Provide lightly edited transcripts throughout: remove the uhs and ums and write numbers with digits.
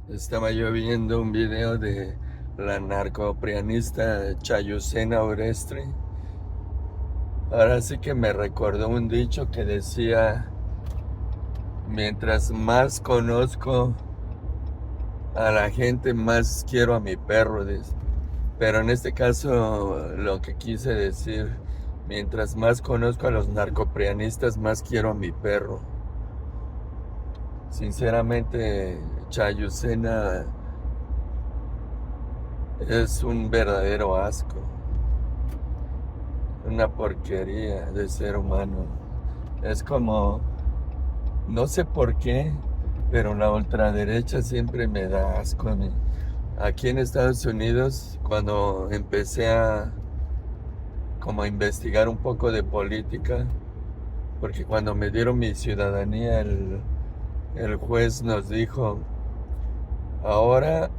Estaba yo viendo un video de la narcoprianista Chayucena Orestri. Ahora sí que me recordó un dicho que decía, mientras más conozco a la gente, más quiero a mi perro. Pero en este caso lo que quise decir, mientras más conozco a los narcoprianistas, más quiero a mi perro. Sinceramente, Chayucena es un verdadero asco. Una porquería de ser humano. Es como, no sé por qué, pero la ultraderecha siempre me da asco a mí. Aquí en Estados Unidos, cuando empecé a como a investigar un poco de política, porque cuando me dieron mi ciudadanía, el juez nos dijo, ahora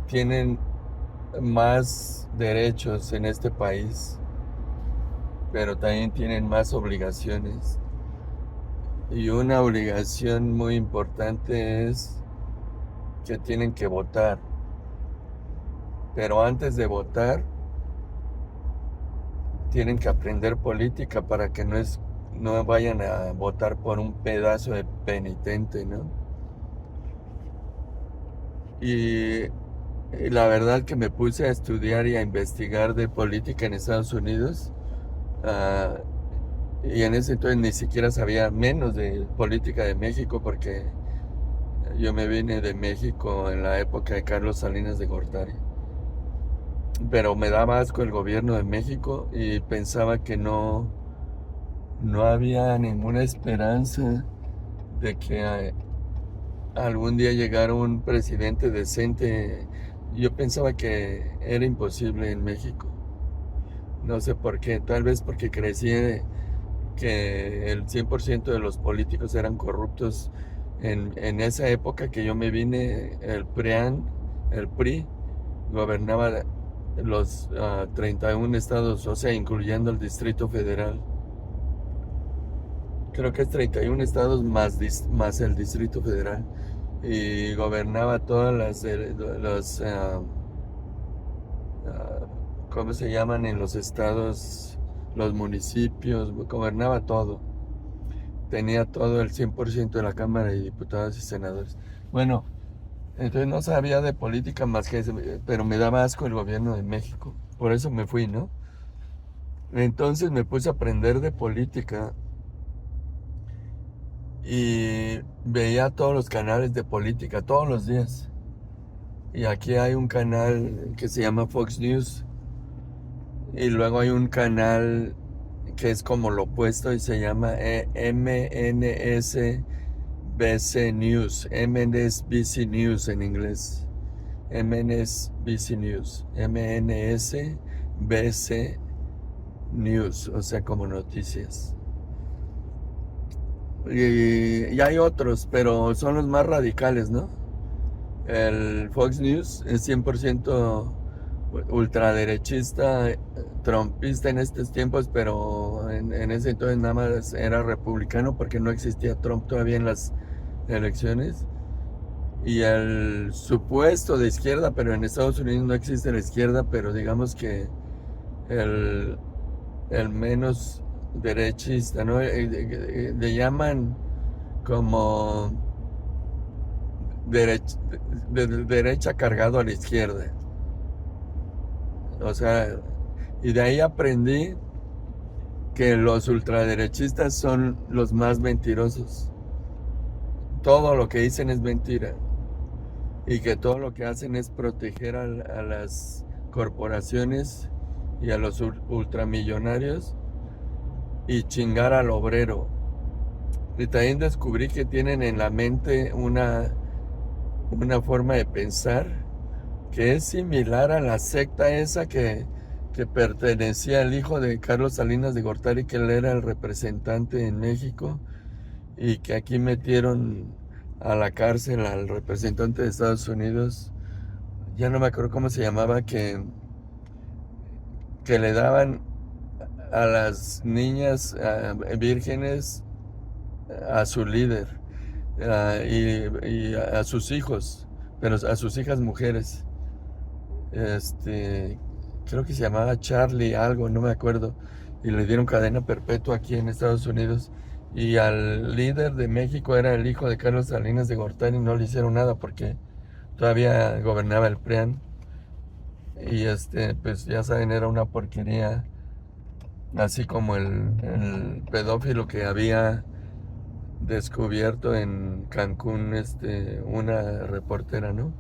tienen más derechos en este país, pero también tienen más obligaciones. Y una obligación muy importante es que tienen que votar. Pero antes de votar, tienen que aprender política para que no vayan a votar por un pedazo de penitente, ¿no? Y, y la verdad que me puse a estudiar y a investigar de política en Estados Unidos. ah, y en ese entonces ni siquiera sabía menos de política de México porque yo me vine de México en la época de Carlos Salinas de Gortari. Pero me daba asco el gobierno de México y pensaba que no había ninguna esperanza de que algún día llegara un presidente decente. Yo pensaba que era imposible en México. No sé por qué, tal vez porque crecí que el 100% de los políticos eran corruptos. En esa época que yo me vine, el PRI, gobernaba los 31 estados, o sea, incluyendo el Distrito Federal. Creo que es 31 estados más el Distrito Federal. Y gobernaba todas ah, ¿cómo se llaman en los estados? Los municipios, gobernaba todo. Tenía todo el 100% de la Cámara de Diputados y Senadores. Bueno, entonces no sabía de política más que eso, pero me daba asco el gobierno de México. Por eso me fui, ¿no? Entonces me puse a aprender de política y veía todos los canales de política todos los días. Y aquí hay un canal que se llama Fox News y luego hay un canal que es como lo opuesto y se llama MNSBC News, MNSBC News en inglés. MNSBC News, MNSBC News, o sea, como noticias. Y hay otros, pero son los más radicales, ¿no? El Fox News es 100% ultraderechista, trumpista en estos tiempos, pero en ese entonces nada más era republicano porque no existía Trump todavía en las elecciones. Y el supuesto de izquierda, pero en Estados Unidos no existe la izquierda, pero digamos que el, el menos derechista, ¿no? Le llaman como derecha, de derecha cargado a la izquierda. O sea, y de ahí aprendí que los ultraderechistas son los más mentirosos. Todo lo que dicen es mentira. Y que todo lo que hacen es proteger a las corporaciones y a los ultramillonarios y chingar al obrero. Y también descubrí que tienen en la mente una forma de pensar que es similar a la secta esa que pertenecía al hijo de Carlos Salinas de Gortari, que él era el representante en México, y que aquí metieron a la cárcel al representante de Estados Unidos, ya no me acuerdo cómo se llamaba, que le daban a las niñas vírgenes a su líder y a sus hijos pero a sus hijas mujeres. Este, creo que se llamaba Charlie algo, no me acuerdo, y le dieron cadena perpetua aquí en Estados Unidos. Y al líder de México era el hijo de Carlos Salinas de Gortari, y no le hicieron nada porque todavía gobernaba el PRIAN. Y pues ya saben, era una porquería, así como el pedófilo que había descubierto en Cancún, una reportera, ¿no?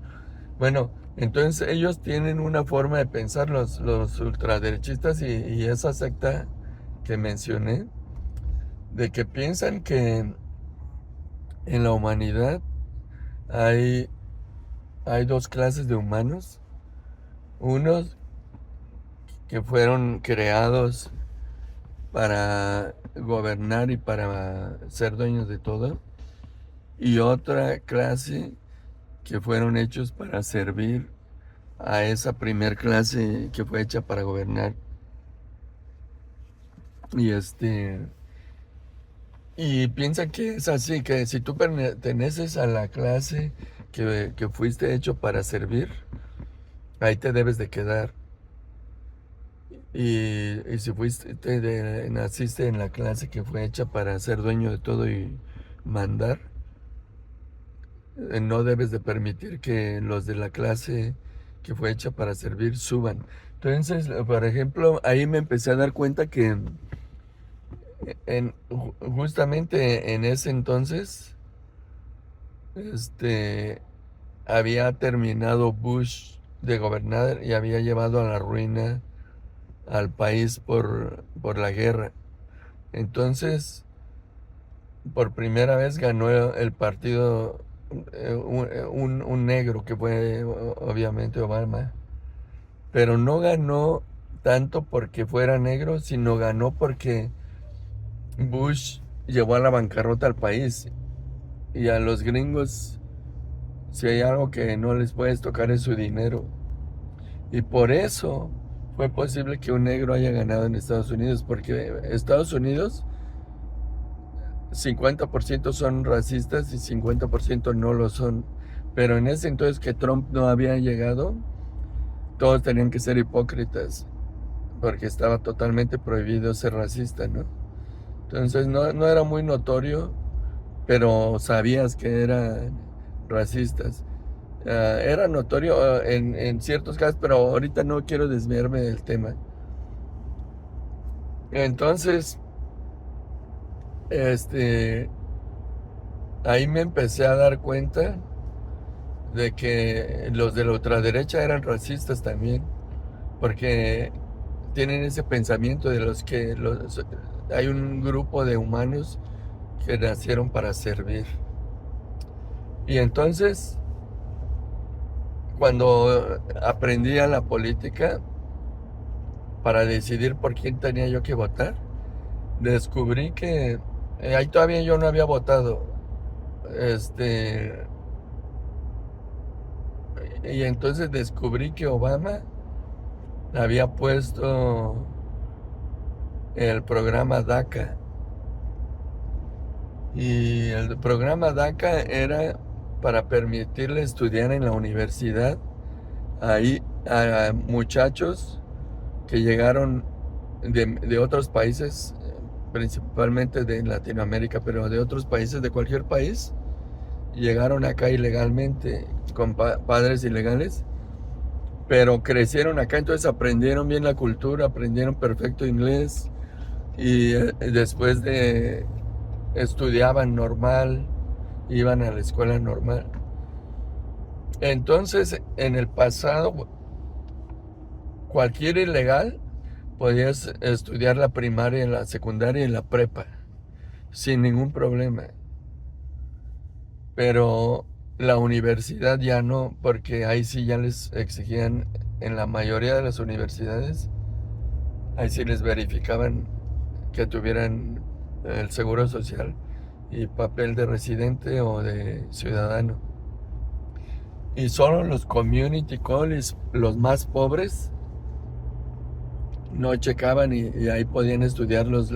Bueno, entonces ellos tienen una forma de pensar, los ultraderechistas y esa secta que mencioné, de que piensan que en la humanidad hay, hay dos clases de humanos, unos que fueron creados para gobernar y para ser dueños de todo, y otra clase que fueron hechos para servir a esa primer clase que fue hecha para gobernar. Y y piensan que es así, que si tú perteneces a la clase que fuiste hecho para servir, ahí te debes de quedar. Y si naciste en la clase que fue hecha para ser dueño de todo y mandar, no debes de permitir que los de la clase que fue hecha para servir suban. Entonces, por ejemplo, ahí me empecé a dar cuenta que justamente en ese entonces, este, había terminado Bush de gobernar y había llevado a la ruina al país por la guerra. Entonces, por primera vez ganó el partido un negro, que fue obviamente Obama, pero no ganó tanto porque fuera negro, sino ganó porque Bush llevó a la bancarrota al país. Y a los gringos, si hay algo que no les puedes tocar es su dinero. Y por eso fue posible que un negro haya ganado en Estados Unidos, porque Estados Unidos 50% son racistas y 50% no lo son. Pero en ese entonces que Trump no había llegado, todos tenían que ser hipócritas, porque estaba totalmente prohibido ser racista, ¿no? Entonces no era muy notorio, pero sabías que eran racistas. Era notorio en ciertos casos, pero ahorita no quiero desviarme del tema. Entonces, este, ahí me empecé a dar cuenta de que los de la ultraderecha eran racistas también, porque tienen ese pensamiento de hay un grupo de humanos que nacieron para servir. Y entonces, cuando aprendí a la política para decidir por quién tenía yo que votar, descubrí que ahí todavía yo no había votado. Este, y entonces descubrí que Obama había puesto el programa DACA. Y el programa DACA era para permitirle estudiar en la universidad ahí a muchachos que llegaron de otros países, principalmente de Latinoamérica, pero de otros países, de cualquier país, llegaron acá ilegalmente, con padres ilegales, pero crecieron acá, entonces aprendieron bien la cultura, aprendieron perfecto inglés y después estudiaban normal, iban a la escuela normal. Entonces, en el pasado, cualquier ilegal podías estudiar la primaria, la secundaria y la prepa, sin ningún problema. Pero la universidad ya no, porque ahí sí ya les exigían, en la mayoría de las universidades, ahí sí les verificaban que tuvieran el seguro social y papel de residente o de ciudadano. Y solo los community college, los más pobres, no checaban y ahí podían estudiar los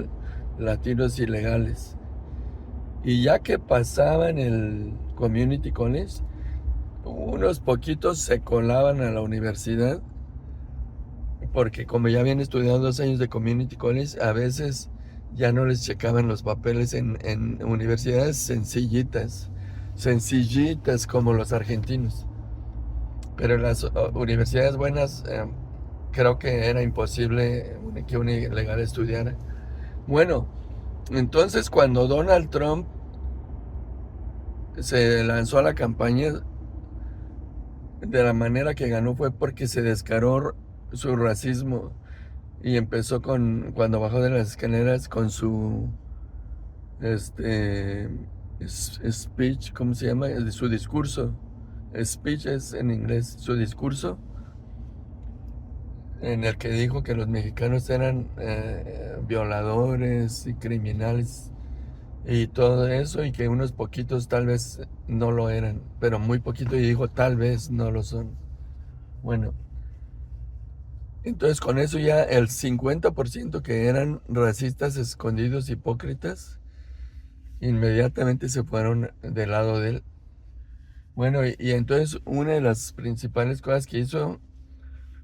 latinos ilegales. Y ya que pasaban el community college, unos poquitos se colaban a la universidad, porque como ya habían estudiado 2 años de Community College, a veces ya no les checaban los papeles en universidades sencillitas, sencillitas como los argentinos. Pero en las universidades buenas, creo que era imposible que un ilegal estudiara. Bueno, entonces cuando Donald Trump se lanzó a la campaña, de la manera que ganó fue porque se descaró su racismo y empezó cuando bajó de las escaleras con su este speech, ¿cómo se llama? Su discurso. Speech es en inglés, su discurso en el que dijo que los mexicanos eran violadores y criminales y todo eso, y que unos poquitos tal vez no lo eran, pero muy poquito, y dijo tal vez no lo son. Bueno, entonces con eso ya el 50% que eran racistas escondidos, hipócritas, inmediatamente se fueron del lado de él. Bueno, y entonces una de las principales cosas que hizo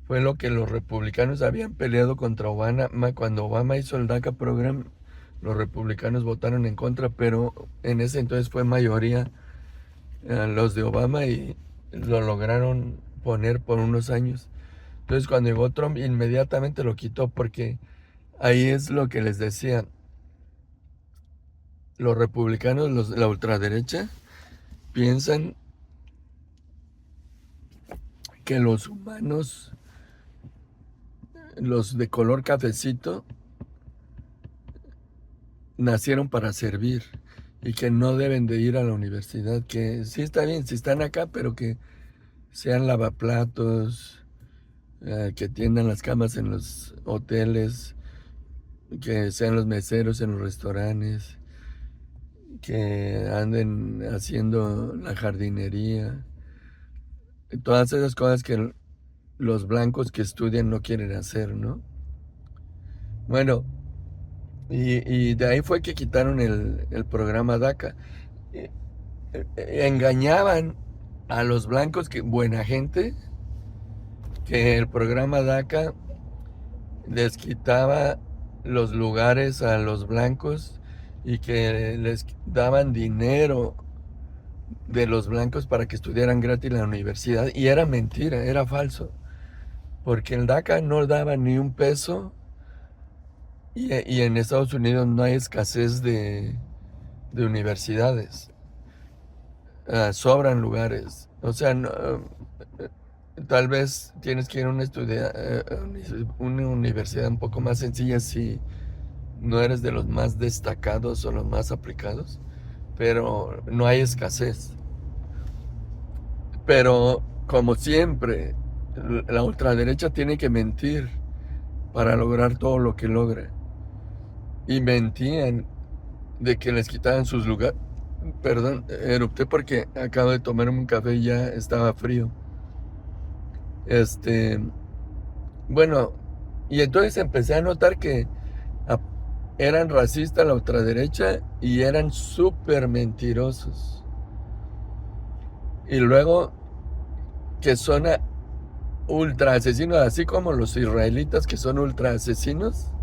fue lo que los republicanos habían peleado contra Obama. Cuando Obama hizo el DACA program, los republicanos votaron en contra, pero en ese entonces fue mayoría los de Obama, y lo lograron poner por unos años. Entonces cuando llegó Trump, inmediatamente lo quitó, porque ahí es lo que les decía. Los republicanos, la ultraderecha, piensan que los humanos, los de color cafecito, nacieron para servir y que no deben de ir a la universidad, que sí está bien si están acá, pero que sean lavaplatos, que tiendan las camas en los hoteles, que sean los meseros en los restaurantes, que anden haciendo la jardinería, todas esas cosas que los blancos que estudian no quieren hacer, ¿no? Bueno, y de ahí fue que quitaron el programa DACA. Eh, Engañaban a los blancos, que buena gente, que el programa DACA les quitaba los lugares a los blancos y que les daban dinero de los blancos para que estudiaran gratis en la universidad. Y era mentira, era falso, porque el DACA no daba ni un peso, y en Estados Unidos no hay escasez de universidades. Sobran lugares. O sea, tal vez tienes que ir a una universidad un poco más sencilla si no eres de los más destacados o los más aplicados, pero no hay escasez. Pero como siempre, la ultraderecha tiene que mentir para lograr todo lo que logra. Y mentían de que les quitaban sus lugares. Perdón, erupté porque acabo de tomarme un café y ya estaba frío. Este, bueno, y entonces empecé a notar que a- eran racistas la ultraderecha y eran súper mentirosos. Y luego que son ultra asesinos, así como los israelitas que son ultra asesinos,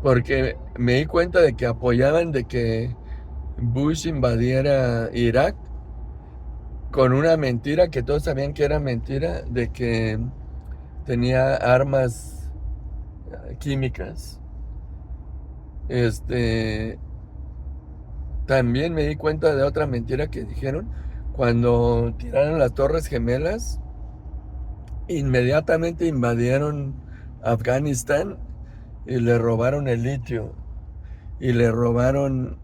porque me di cuenta de que apoyaban de que Bush invadiera Irak con una mentira que todos sabían que era mentira, de que tenía armas químicas. Este, también me di cuenta de otra mentira que dijeron cuando tiraron las Torres Gemelas. Inmediatamente invadieron Afganistán y le robaron el litio y le robaron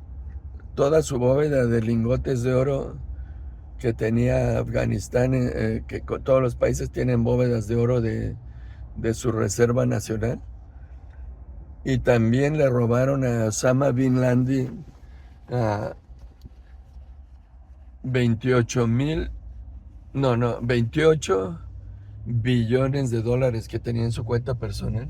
toda su bóveda de lingotes de oro que tenía Afganistán, que todos los países tienen bóvedas de oro de su reserva nacional. Y también le robaron a Osama Bin Laden a 28 no, 28 billones de dólares que tenía en su cuenta personal.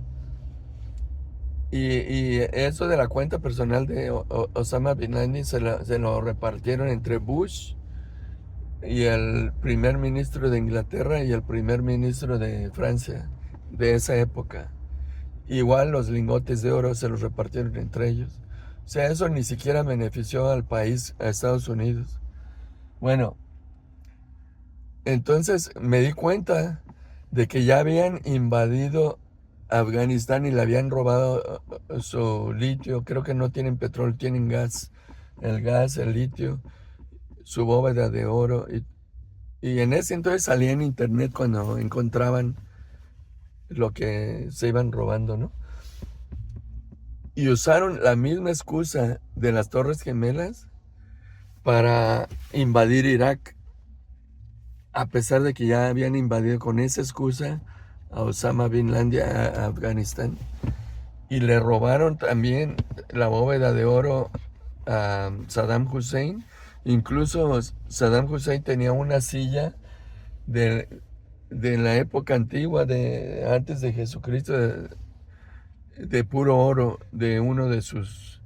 Y eso de la cuenta personal de Osama Bin Laden se lo repartieron entre Bush y el primer ministro de Inglaterra y el primer ministro de Francia de esa época. Igual los lingotes de oro se los repartieron entre ellos. O sea, eso ni siquiera benefició al país, a Estados Unidos. Bueno, entonces me di cuenta de que ya habían invadido Afganistán y le habían robado su litio. Creo que no tienen petróleo, tienen gas. El gas, el litio, su bóveda de oro. Y en ese entonces salía en internet cuando encontraban lo que se iban robando, ¿no? Y usaron la misma excusa de las Torres Gemelas para invadir Irak, a pesar de que ya habían invadido con esa excusa a Osama Bin Laden a Afganistán. Y le robaron también la bóveda de oro a Saddam Hussein. Incluso Saddam Hussein tenía una silla de, de la época antigua, de antes de Jesucristo, de puro oro, de uno de sus,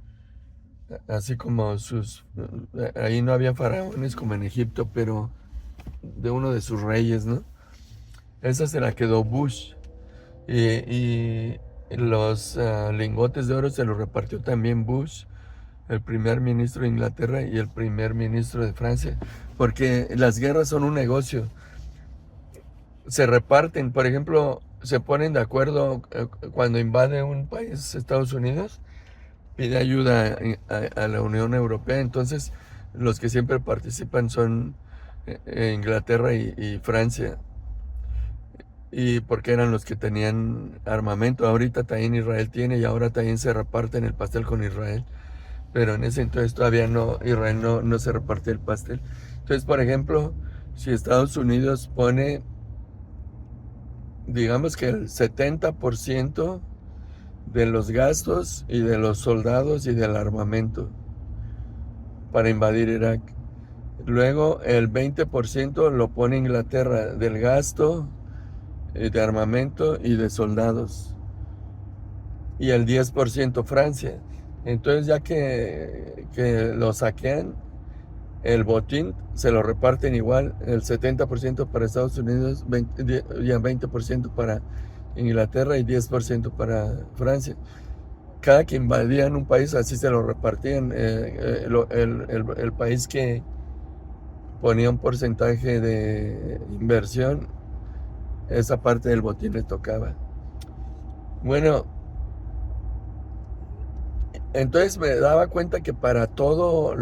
así como sus, ahí no había faraones como en Egipto, pero de uno de sus reyes, ¿no? Esa se la quedó Bush. Y los lingotes de oro se los repartió también Bush, el primer ministro de Inglaterra y el primer ministro de Francia, porque las guerras son un negocio. Se reparten, por ejemplo, se ponen de acuerdo cuando invade un país, Estados Unidos, pide ayuda a la Unión Europea, entonces los que siempre participan son Inglaterra y Francia, y porque eran los que tenían armamento. Ahorita también Israel tiene y ahora también se reparten el pastel con Israel, pero en ese entonces todavía no, Israel no se reparte el pastel. Entonces, por ejemplo, si Estados Unidos pone, digamos que el 70% de los gastos y de los soldados y del armamento para invadir Irak. Luego el 20% lo pone Inglaterra del gasto de armamento y de soldados. Y el 10% Francia. Entonces ya que lo saquean, el botín se lo reparten igual, el 70% para Estados Unidos, 20% para Inglaterra y 10% para Francia. Cada que invadían un país así se lo repartían. El país que ponía un porcentaje de inversión, esa parte del botín le tocaba. Bueno, entonces me daba cuenta que para todas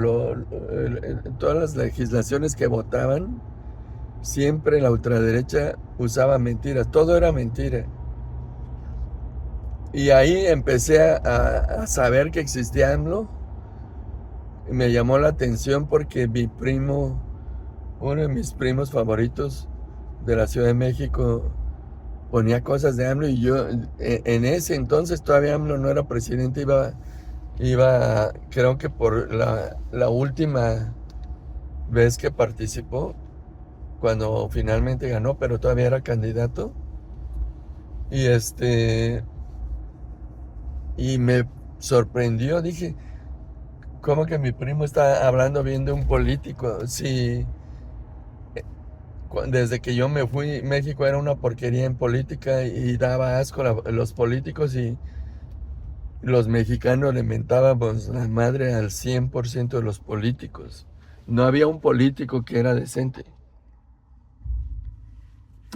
las legislaciones que votaban, siempre la ultraderecha usaba mentiras, todo era mentira. Y ahí empecé a saber que existía AMLO. Me llamó la atención porque mi primo, uno de mis primos favoritos de la Ciudad de México, ponía cosas de AMLO y yo, en ese entonces todavía AMLO no era presidente, creo que por la última vez que participó, cuando finalmente ganó, pero todavía era candidato. Y y me sorprendió, dije, ¿cómo que mi primo está hablando bien de un político? Si desde que yo me fui, México era una porquería en política y daba asco los políticos, y los mexicanos le mentábamos la madre al 100% de los políticos. No había un político que era decente.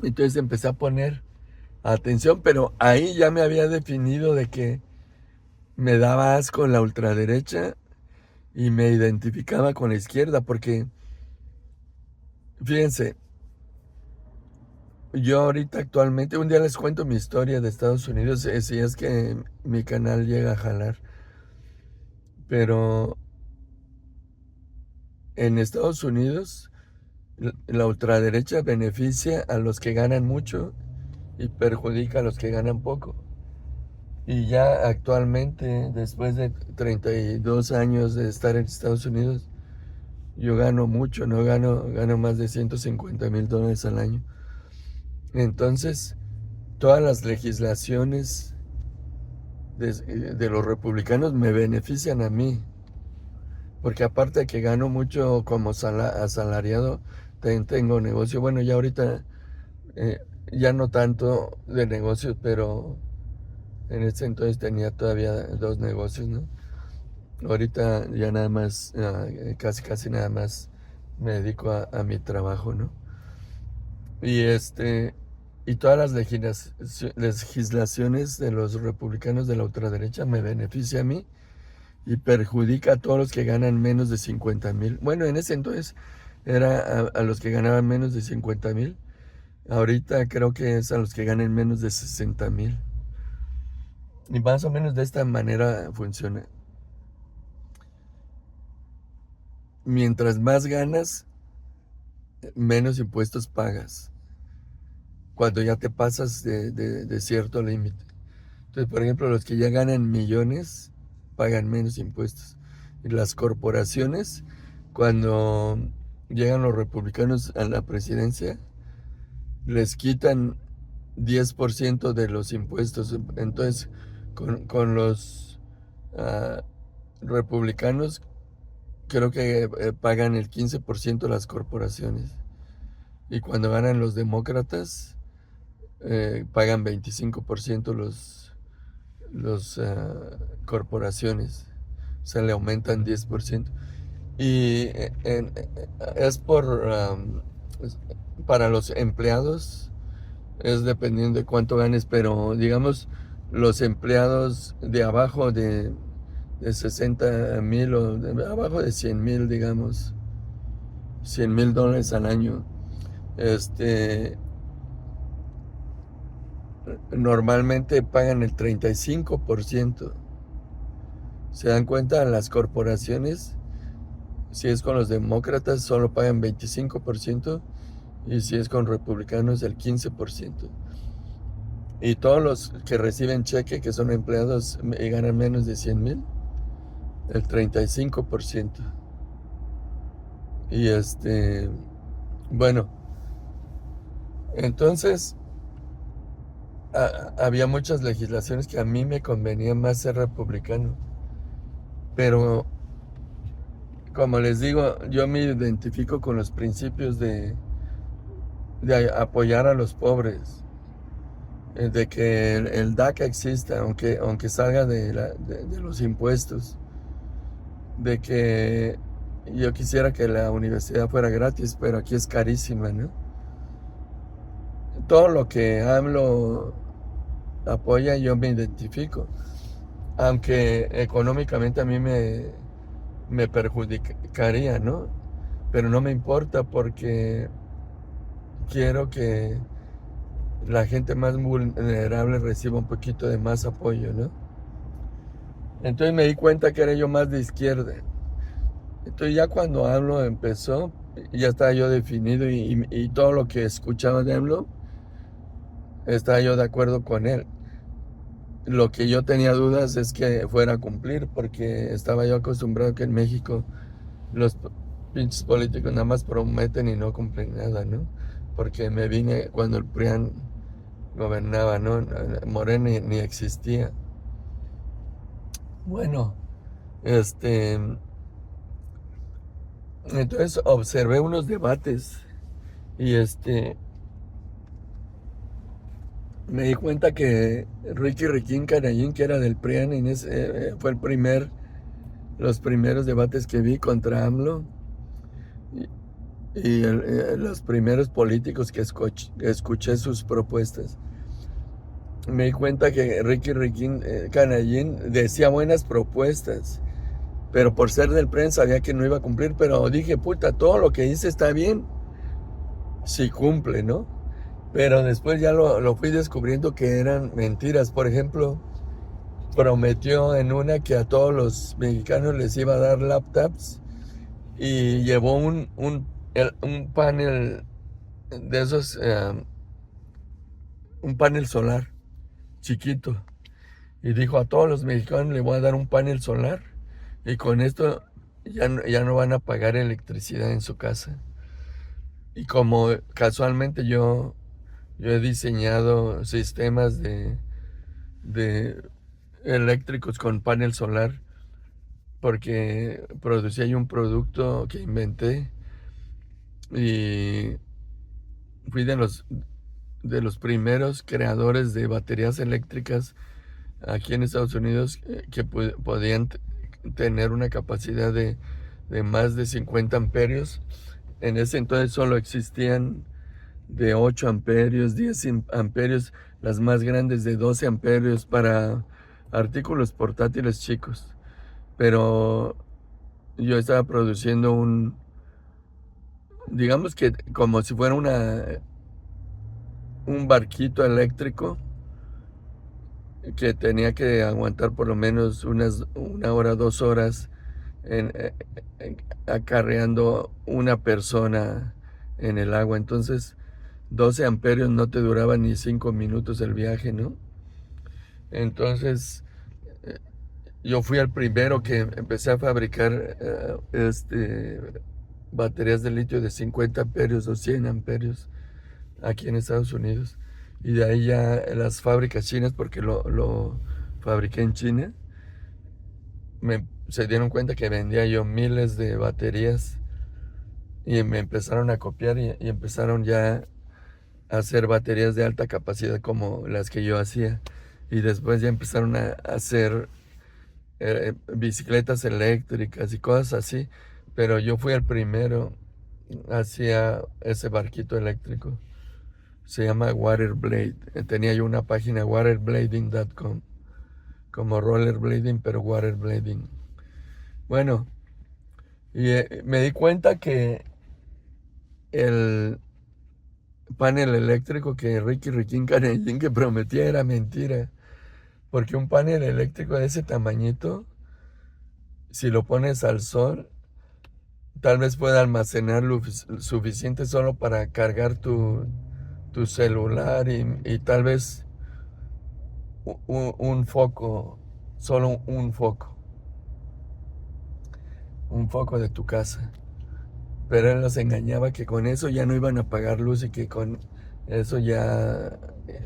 Entonces empecé a poner atención, pero ahí ya me había definido de que me daba asco la ultraderecha y me identificaba con la izquierda, porque fíjense, yo ahorita actualmente, un día les cuento mi historia de Estados Unidos, si es que mi canal llega a jalar, pero en Estados Unidos la ultraderecha beneficia a los que ganan mucho y perjudica a los que ganan poco. Y ya actualmente, después de 32 años de estar en Estados Unidos, yo gano mucho, no gano más de $150,000 al año. Entonces, todas las legislaciones de los republicanos me benefician a mí, porque aparte de que gano mucho como asalariado, tengo negocio. Bueno, ya ahorita eh, ya no tanto de negocios, pero en ese entonces tenía todavía dos negocios, ¿no? Ahorita ya nada más, casi nada más me dedico a mi trabajo, ¿no? Y y todas las legislaciones de los republicanos de la ultraderecha me beneficia a mí y perjudica a todos los que ganan menos de 50,000. Bueno, en ese entonces era a los que ganaban menos de 50,000. Ahorita creo que es a los que ganen menos de 60,000. Y más o menos de esta manera funciona. Mientras más ganas, menos impuestos pagas. Cuando ya te pasas de cierto límite. Entonces, por ejemplo, los que ya ganan millones pagan menos impuestos. Y las corporaciones, cuando llegan los republicanos a la presidencia, les quitan 10% de los impuestos. Entonces, con los republicanos, creo que pagan el 15% las corporaciones. Y cuando ganan los demócratas, pagan 25% los corporaciones. O sea, le aumentan 10%. Y es para los empleados, es dependiendo de cuánto ganes, pero digamos, los empleados de abajo de 60,000 o abajo de 100,000, digamos, $100,000 al año, este, normalmente pagan el 35%. ¿Se dan cuenta? Las corporaciones, si es con los demócratas, solo pagan 25%, y si es con republicanos, el 15%. Y todos los que reciben cheque, que son empleados y ganan menos de 100,000, el 35%. Y bueno, entonces había muchas legislaciones que a mí me convenía más ser republicano. Pero, como les digo, yo me identifico con los principios de apoyar a los pobres, de que el DACA exista, aunque salga de los impuestos, de que yo quisiera que la universidad fuera gratis, pero aquí es carísima, ¿no? Todo lo que AMLO apoya, yo me identifico, aunque económicamente a mí me perjudicaría, ¿no? Pero no me importa porque quiero que la gente más vulnerable reciba un poquito de más apoyo, ¿no? Entonces me di cuenta que era yo más de izquierda. Entonces ya cuando AMLO empezó, ya estaba yo definido y todo lo que escuchaba de AMLO, estaba yo de acuerdo con él. Lo que yo tenía dudas es que fuera a cumplir, porque estaba yo acostumbrado que en México los pinches políticos nada más prometen y no cumplen nada, ¿no? Porque me vine cuando el PRIAN gobernaba, ¿no? Morena ni existía. Bueno, entonces observé unos debates y me di cuenta que Ricky Riquín Canallín, que era del PRIAN, fue los primeros debates que vi contra AMLO y los primeros políticos que escuché sus propuestas. Me di cuenta que Ricky Riquín Canallín decía buenas propuestas, pero por ser del PRIAN sabía que no iba a cumplir, pero dije, puta, todo lo que dice está bien, si cumple, ¿no? Pero después ya lo fui descubriendo que eran mentiras. Por ejemplo, prometió en una que a todos los mexicanos les iba a dar laptops y llevó un panel de esos, un panel solar chiquito. Y dijo, a todos los mexicanos les voy a dar un panel solar y con esto ya no van a pagar electricidad en su casa. Y como casualmente yo he diseñado sistemas de eléctricos con panel solar, porque producía yo un producto que inventé y fui de los primeros creadores de baterías eléctricas aquí en Estados Unidos que podían tener una capacidad de más de 50 amperios. En ese entonces solo existían de 8 amperios, 10 amperios, las más grandes de 12 amperios para artículos portátiles chicos. Pero yo estaba produciendo digamos que como si fuera un barquito eléctrico que tenía que aguantar por lo menos una hora, 2 horas acarreando una persona en el agua. Entonces, 12 amperios no te duraba ni 5 minutos el viaje, ¿no? Entonces, eh, yo fui el primero que empecé a fabricar baterías de litio de 50 amperios o 100 amperios aquí en Estados Unidos. Y de ahí ya las fábricas chinas, porque lo fabriqué en China, se dieron cuenta que vendía yo miles de baterías y me empezaron a copiar y empezaron ya a hacer baterías de alta capacidad como las que yo hacía. Y después ya empezaron a hacer bicicletas eléctricas y cosas así. Pero yo fui el primero, hacía ese barquito eléctrico. Se llama Waterblade. Tenía yo una página, waterblading.com, como rollerblading, pero waterblading. Bueno, y me di cuenta que el panel eléctrico que Ricky Riquín Canellín que prometía era mentira. Porque un panel eléctrico de ese tamañito, si lo pones al sol, tal vez pueda almacenar lo suficiente solo para cargar tu celular y tal vez un foco, solo un foco de tu casa. Pero él los engañaba que con eso ya no iban a pagar luz y que con eso ya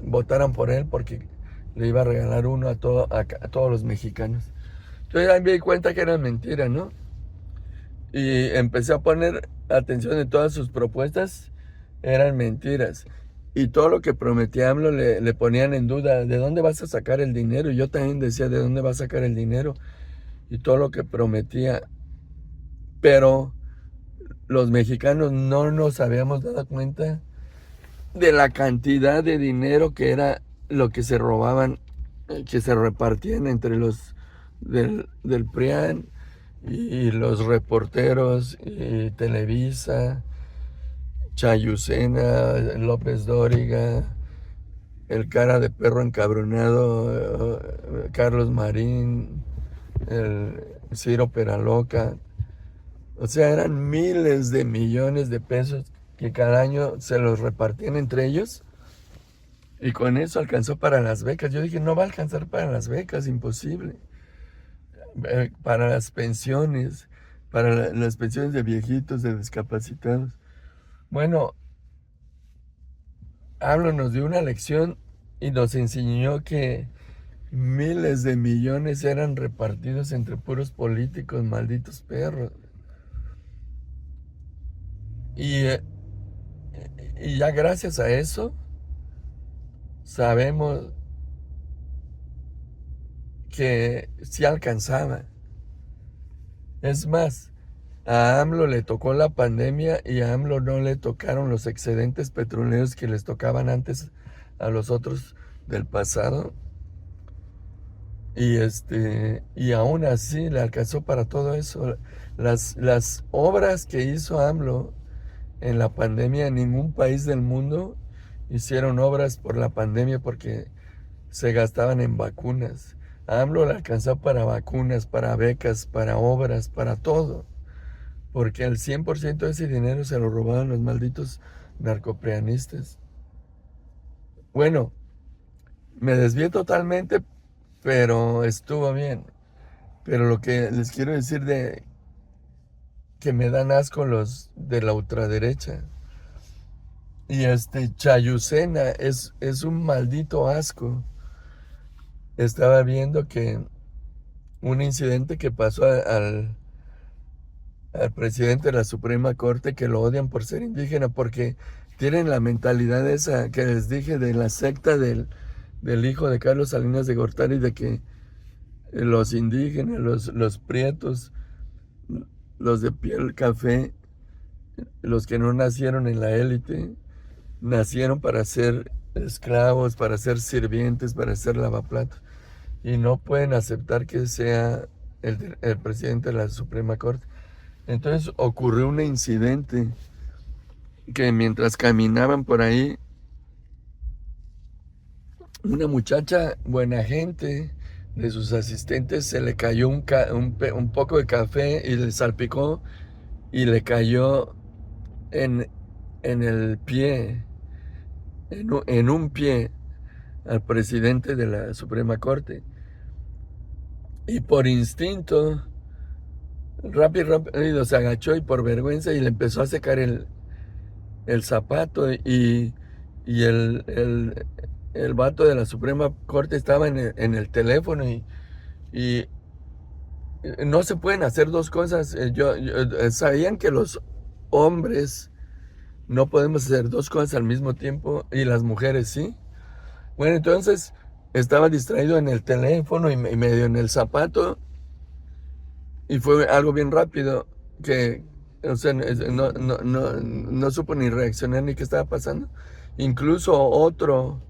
votaran por él porque le iba a regalar uno a todos los mexicanos. Entonces ahí me di cuenta que era mentira, ¿no? Y empecé a poner atención en todas sus propuestas, eran mentiras. Y todo lo que prometía AMLO le ponían en duda, ¿de dónde vas a sacar el dinero? Y yo también decía, ¿de dónde vas a sacar el dinero? Y todo lo que prometía. Pero los mexicanos no nos habíamos dado cuenta de la cantidad de dinero que era lo que se robaban, que se repartían entre los del PRIAN y los reporteros y Televisa, Chayucena, López Dóriga, el cara de perro encabronado, Carlos Marín, el Ciro Peraloca. O sea, eran miles de millones de pesos que cada año se los repartían entre ellos. Y con eso alcanzó para las becas. Yo dije, no va a alcanzar para las becas, imposible. Para las pensiones, para las pensiones de viejitos, de discapacitados. Bueno, AMLO nos dio una lección y nos enseñó que miles de millones eran repartidos entre puros políticos, malditos perros. Y, eh, y ya gracias a eso sabemos que sí alcanzaba. Es más, a AMLO le tocó la pandemia y a AMLO no le tocaron los excedentes petroleros que les tocaban antes a los otros del pasado. Y aún así le alcanzó para todo eso. Las obras que hizo AMLO en la pandemia, en ningún país del mundo hicieron obras por la pandemia porque se gastaban en vacunas. A AMLO le alcanzó para vacunas, para becas, para obras, para todo. Porque el 100% de ese dinero se lo robaban los malditos narcopreanistas. Bueno, me desvié totalmente, pero estuvo bien. Pero lo que les quiero decir de que me dan asco los de la ultraderecha. Y Chayucena es un maldito asco. Estaba viendo que un incidente que pasó al presidente de la Suprema Corte que lo odian por ser indígena, porque tienen la mentalidad esa que les dije de la secta del hijo de Carlos Salinas de Gortari, de que los indígenas, los prietos, los de piel café, los que no nacieron en la élite, nacieron para ser esclavos, para ser sirvientes, para ser lavaplatos. Y no pueden aceptar que sea el presidente de la Suprema Corte. Entonces ocurrió un incidente que mientras caminaban por ahí, una muchacha buena gente de sus asistentes se le cayó un poco de café y le salpicó y le cayó en, en el pie, en un pie al presidente de la Suprema Corte. Y por instinto, rápido se agachó y por vergüenza y le empezó a secar el zapato y el vato de la Suprema Corte estaba en el teléfono y no se pueden hacer dos cosas. Sabían que los hombres no podemos hacer dos cosas al mismo tiempo y las mujeres sí. Bueno, entonces estaba distraído en el teléfono y medio en el zapato y fue algo bien rápido que, o sea, no supo ni reaccionar ni qué estaba pasando. Incluso otro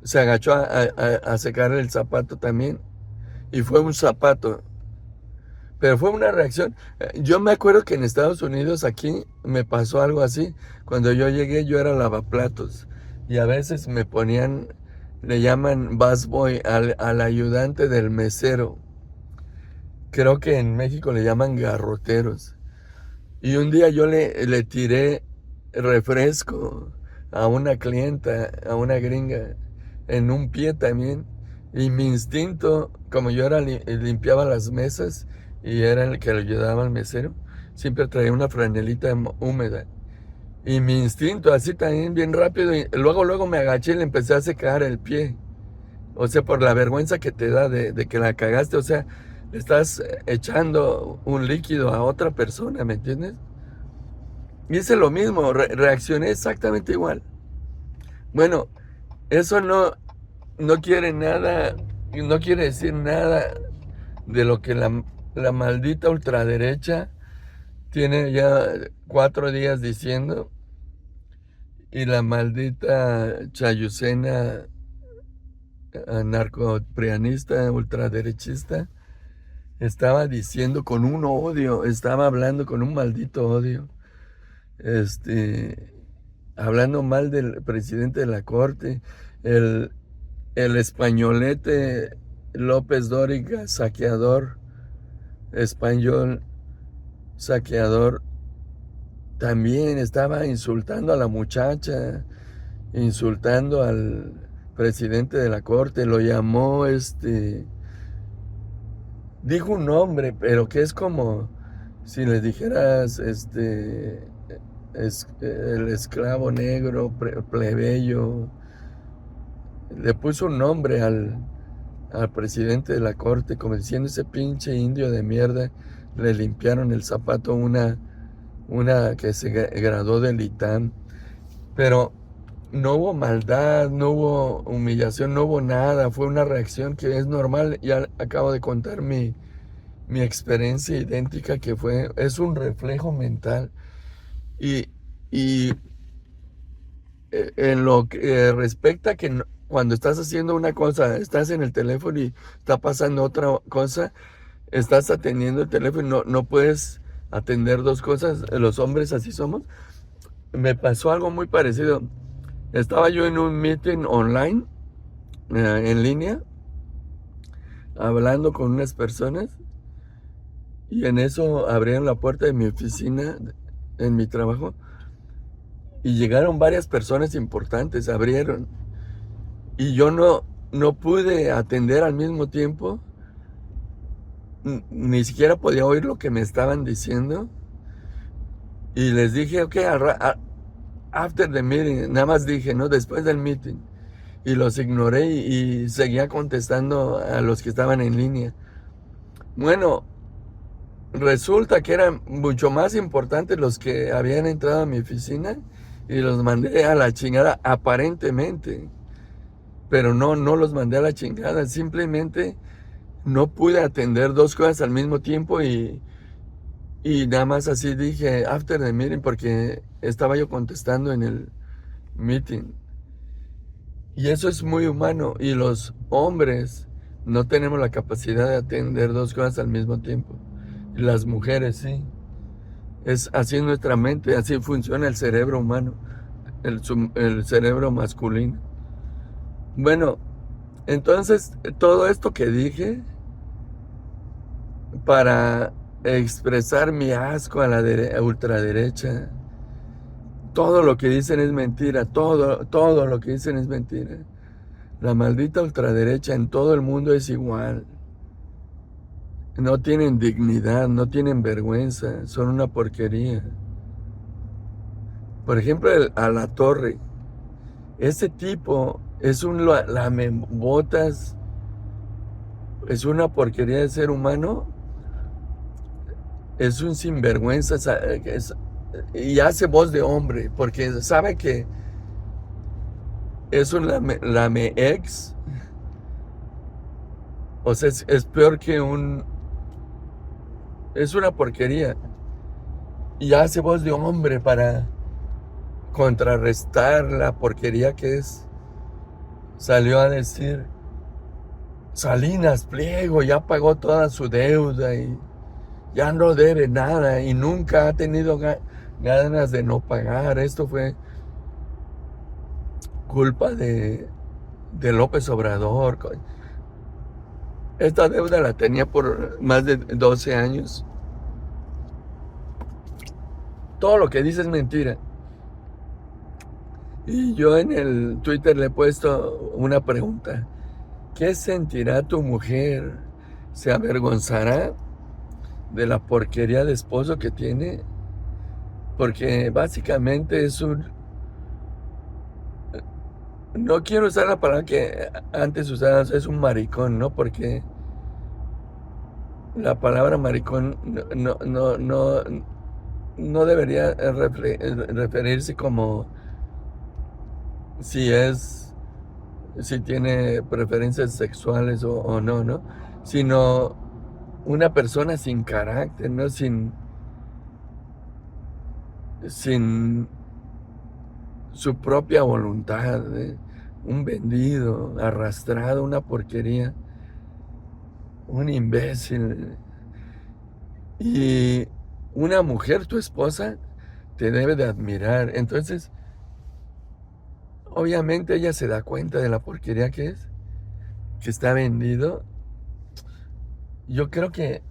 se agachó a secar el zapato también y fue un zapato. Pero fue una reacción. Yo me acuerdo que en Estados Unidos aquí me pasó algo así. Cuando yo llegué yo era lavaplatos y a veces me ponían, le llaman busboy al ayudante del mesero. Creo que en México le llaman garroteros. Y un día yo le tiré refresco a una clienta, a una gringa, en un pie también. Y mi instinto, como yo limpiaba las mesas y era el que le ayudaba al mesero, siempre traía una franelita húmeda. Y mi instinto, así también bien rápido, y luego me agaché y le empecé a secar el pie. O sea, por la vergüenza que te da de que la cagaste, o sea, le estás echando un líquido a otra persona, ¿me entiendes? Y hice lo mismo, reaccioné exactamente igual. Bueno, eso no quiere nada, no quiere decir nada de lo que la maldita ultraderecha tiene ya 4 días diciendo y la maldita chayucena narcoprianista ultraderechista estaba diciendo con un odio, estaba hablando con un maldito odio, este, hablando mal del presidente de la corte, el, el españolete López Dóriga, saqueador, español, saqueador, también estaba insultando a la muchacha, insultando al presidente de la corte, lo llamó, dijo un nombre, pero que es como si le dijeras, el esclavo negro, plebeyo, le puso un nombre al presidente de la corte, como diciendo ese pinche indio de mierda, le limpiaron el zapato una que se graduó del ITAM, pero no hubo maldad, no hubo humillación, no hubo nada, fue una reacción que es normal. Ya acabo de contar mi experiencia idéntica es un reflejo mental. Y, y en lo que respecta a que cuando estás haciendo una cosa, estás en el teléfono y está pasando otra cosa, estás atendiendo el teléfono y no puedes atender dos cosas, los hombres así somos. Me pasó algo muy parecido. Estaba yo en un meeting online, en línea, hablando con unas personas y en eso abrieron la puerta de mi oficina, en mi trabajo, y llegaron varias personas importantes, abrieron. Y yo no pude atender al mismo tiempo, ni siquiera podía oír lo que me estaban diciendo. Y les dije, ok, after the meeting, nada más dije, ¿no? Después del meeting. Y los ignoré y seguía contestando a los que estaban en línea. Bueno, resulta que eran mucho más importantes los que habían entrado a mi oficina y los mandé a la chingada aparentemente. Pero no, no los mandé a la chingada. Simplemente no pude atender dos cosas al mismo tiempo y nada más así dije after the meeting porque estaba yo contestando en el meeting. Y eso es muy humano. Y los hombres no tenemos la capacidad de atender dos cosas al mismo tiempo. Y las mujeres sí. Es así en nuestra mente, así funciona el cerebro humano, el cerebro masculino. Bueno, entonces todo esto que dije para expresar mi asco a la ultraderecha, todo lo que dicen es mentira, todo lo que dicen es mentira. La maldita ultraderecha en todo el mundo es igual. No tienen dignidad, no tienen vergüenza, son una porquería. Por ejemplo, a la Torre. Ese tipo es un lamebotas, es una porquería de ser humano, es un sinvergüenza y hace voz de hombre, porque sabe que es un lame ex, o sea, es peor que es una porquería, y hace voz de hombre para contrarrestar la porquería que es. Salió a decir, Salinas Pliego ya pagó toda su deuda y ya no debe nada y nunca ha tenido ganas de no pagar. Esto fue culpa de López Obrador. Esta deuda la tenía por más de 12 años. Todo lo que dice es mentira. Y yo en el Twitter le he puesto una pregunta. ¿Qué sentirá tu mujer? ¿Se avergonzará de la porquería de esposo que tiene? Porque básicamente es no quiero usar la palabra que antes usabas, es un maricón, ¿no? Porque la palabra maricón no debería referirse como si si tiene preferencias sexuales o no, ¿no? Sino una persona sin carácter, ¿no? Sin su propia voluntad, ¿eh? Un vendido, arrastrado, una porquería, un imbécil. Y una mujer, tu esposa, te debe de admirar. Entonces, obviamente ella se da cuenta de la porquería que es, que está vendido. Yo creo que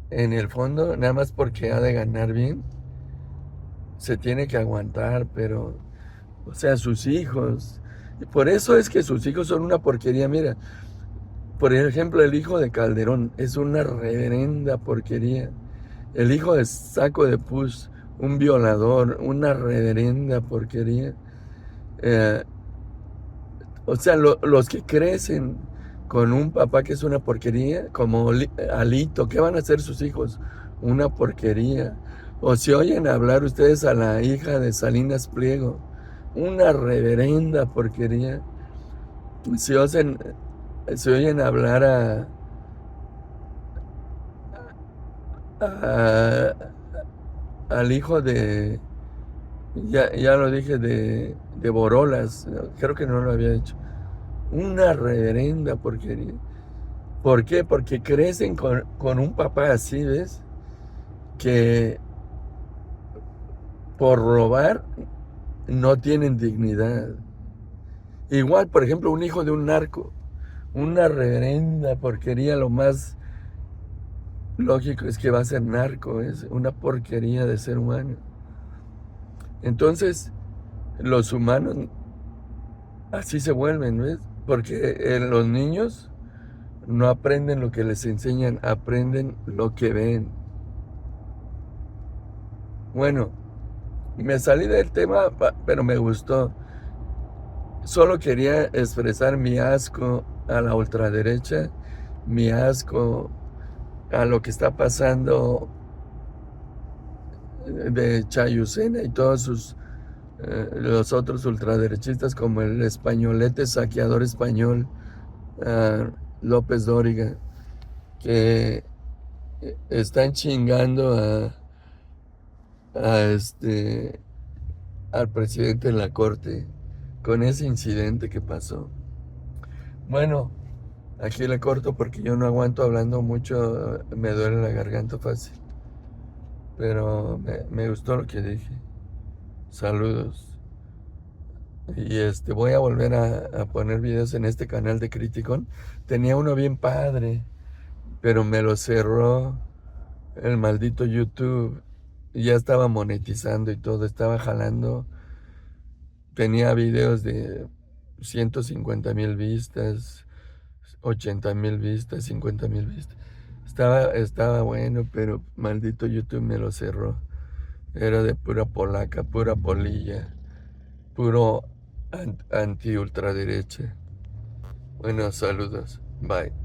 en el fondo, nada más porque ha de ganar bien, se tiene que aguantar, pero, o sea, sus hijos. Y por eso es que sus hijos son una porquería. Mira, por ejemplo, el hijo de Calderón es una reverenda porquería. El hijo de Saco de Pus, un violador, una reverenda porquería. Eh, o sea, los que crecen con un papá que es una porquería, como Alito, ¿qué van a hacer sus hijos? Una porquería. O si oyen hablar ustedes a la hija de Salinas Pliego, una reverenda porquería. Si oyen, si oyen hablar a- al hijo ya lo dije, de Borolas, creo que no lo había dicho. Una reverenda porquería. ¿Por qué? Porque crecen con un papá así, ¿ves? Que por robar no tienen dignidad. Igual, por ejemplo, un hijo de un narco, una reverenda porquería, lo más lógico es que va a ser narco, es una porquería de ser humano. Entonces, los humanos así se vuelven, ¿ves? Porque los niños no aprenden lo que les enseñan, aprenden lo que ven. Bueno, me salí del tema, pero me gustó. Solo quería expresar mi asco a la ultraderecha, mi asco a lo que está pasando de Chayucena y todos los otros ultraderechistas como el españolete saqueador español, López Dóriga, que están chingando a al presidente de la corte con ese incidente que pasó. Bueno, aquí le corto porque yo no aguanto hablando mucho, me duele la garganta fácil. Pero me gustó lo que dije. Saludos. Y voy a volver a poner videos en este canal de Criticon. Tenía uno bien padre, pero me lo cerró el maldito YouTube. Ya estaba monetizando y todo, estaba jalando. Tenía videos de 150,000 vistas, 80,000 vistas, 50,000 vistas. Estaba bueno, pero maldito YouTube me lo cerró. Era de pura polaca, pura polilla, puro anti-ultraderecha. Bueno, saludos. Bye.